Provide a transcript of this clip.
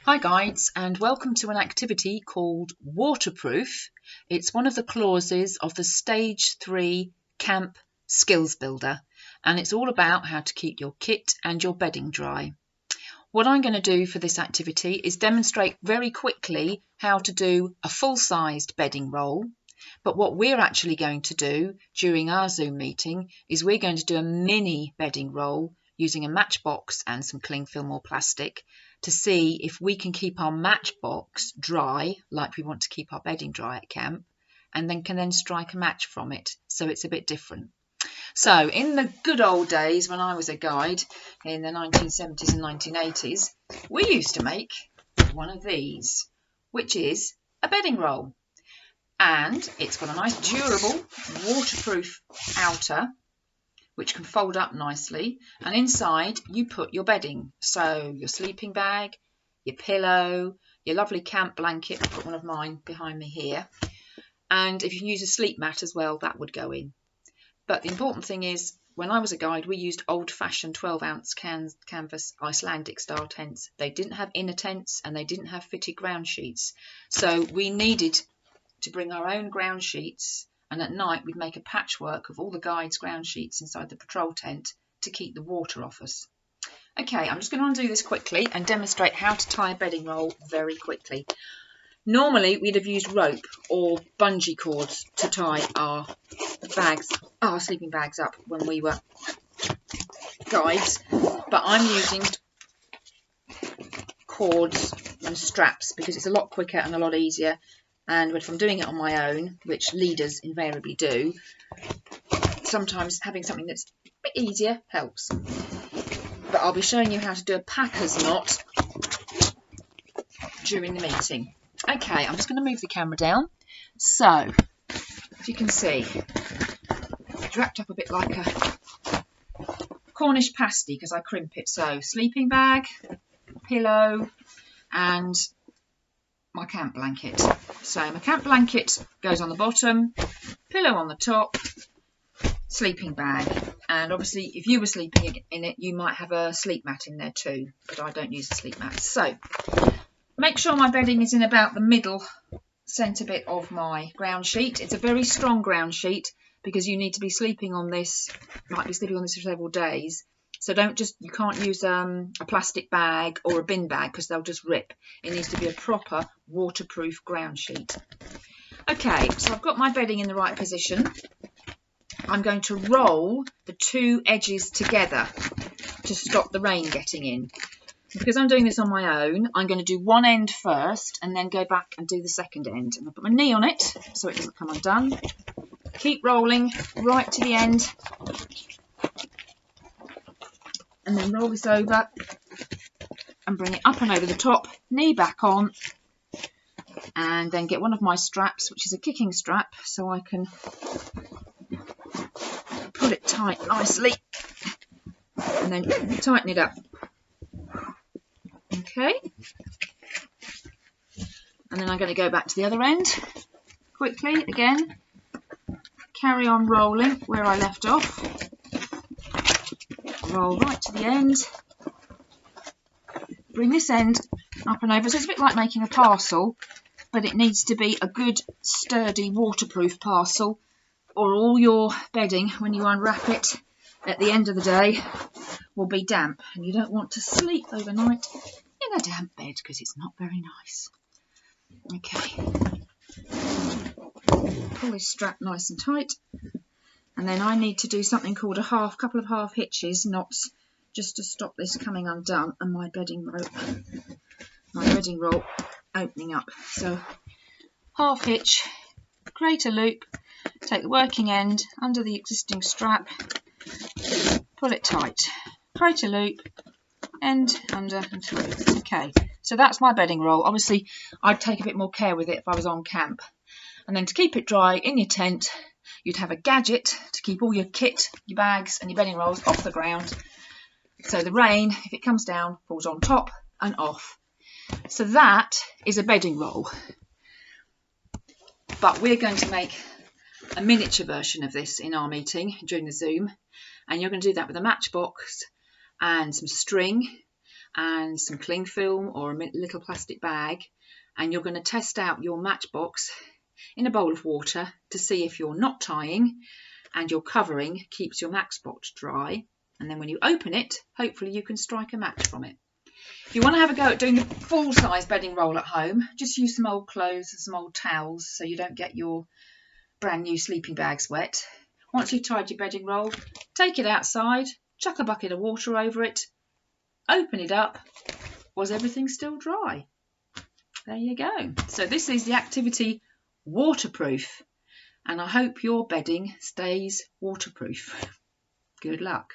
Hi guides, and welcome to an activity called Waterproof. It's one of the clauses of the Stage 3 Camp Skills Builder, and it's all about how to keep your kit and your bedding dry. What I'm going to do for this activity is demonstrate very quickly how to do a full-sized bedding roll, but what we're actually going to do during our Zoom meeting is we're going to do a mini bedding roll using a matchbox and some cling film or plastic to see if we can keep our matchbox dry like we want to keep our bedding dry at camp, and then can strike a match from it, so it's a bit different. So in the good old days when I was a guide in the 1970s and 1980s, we used to make one of these, which is a bedding roll, and it's got a nice durable waterproof outer which can fold up nicely, and inside you put your bedding, so your sleeping bag, your pillow, your lovely camp blanket. I've got one of mine behind me here, and if you can use a sleep mat as well, that would go in. But the important thing is, when I was a guide, we used old-fashioned 12-ounce canvas Icelandic style tents. They didn't have inner tents and they didn't have fitted ground sheets, so we needed to bring our own ground sheets, and at night we'd make a patchwork of all the guides' ground sheets inside the patrol tent to keep the water off us. Okay, I'm just going to undo this quickly and demonstrate how to tie a bedding roll very quickly. Normally we'd have used rope or bungee cords to tie our sleeping bags up when we were guides, but I'm using cords and straps because it's a lot quicker and a lot easier. And if I'm doing it on my own, which leaders invariably do, sometimes having something that's a bit easier helps. But I'll be showing you how to do a packer's knot during the meeting. Okay, I'm just going to move the camera down. So, as you can see, it's wrapped up a bit like a Cornish pasty because I crimp it. So, sleeping bag, pillow, and my camp blanket. So my camp blanket goes on the bottom, pillow on the top, sleeping bag, and obviously if you were sleeping in it you might have a sleep mat in there too, but I don't use a sleep mat. So make sure my bedding is in about the middle centre bit of my ground sheet. It's a very strong ground sheet because you need to be sleeping on this, might be sleeping on this for several days. So you can't use a plastic bag or a bin bag because they'll just rip. It needs to be a proper waterproof ground sheet. Okay, so I've got my bedding in the right position. I'm going to roll the two edges together to stop the rain getting in. Because I'm doing this on my own, I'm going to do one end first and then go back and do the second end. And I'll put my knee on it so it doesn't come undone. Keep rolling right to the end. And then roll this over and bring it up and over the top, knee back on, and then get one of my straps, which is a kicking strap, so I can pull it tight nicely and then tighten it up. Okay, and then I'm going to go back to the other end quickly again, carry on rolling where I left off. Roll right to the end, bring this end up and over. So it's a bit like making a parcel, but it needs to be a good sturdy waterproof parcel, or all your bedding when you unwrap it at the end of the day will be damp, and you don't want to sleep overnight in a damp bed because it's not very nice. Okay, pull this strap nice and tight. And then I need to do something called a couple of half hitches, knots, just to stop this coming undone and my bedding roll opening up. So half hitch, create a loop, take the working end under the existing strap, pull it tight, create a loop, end, under and through. Okay, so that's my bedding roll. Obviously I'd take a bit more care with it if I was on camp. And then to keep it dry in your tent, you'd have a gadget to keep all your kit, your bags and your bedding rolls off the ground, so the rain, if it comes down, falls on top and off. So that is a bedding roll. But we're going to make a miniature version of this in our meeting during the Zoom, and you're going to do that with a matchbox and some string and some cling film or a little plastic bag, and you're going to test out your matchbox in a bowl of water to see if your knot tying and your covering keeps your matchbox dry, and then when you open it, hopefully you can strike a match from it. If you want to have a go at doing a full-size bedding roll at home, just use some old clothes and some old towels so you don't get your brand new sleeping bags wet. Once you've tied your bedding roll, take it outside, chuck a bucket of water over it, open it up. Was everything still dry? There you go. So this is the activity waterproof, and I hope your bedding stays waterproof. Good luck.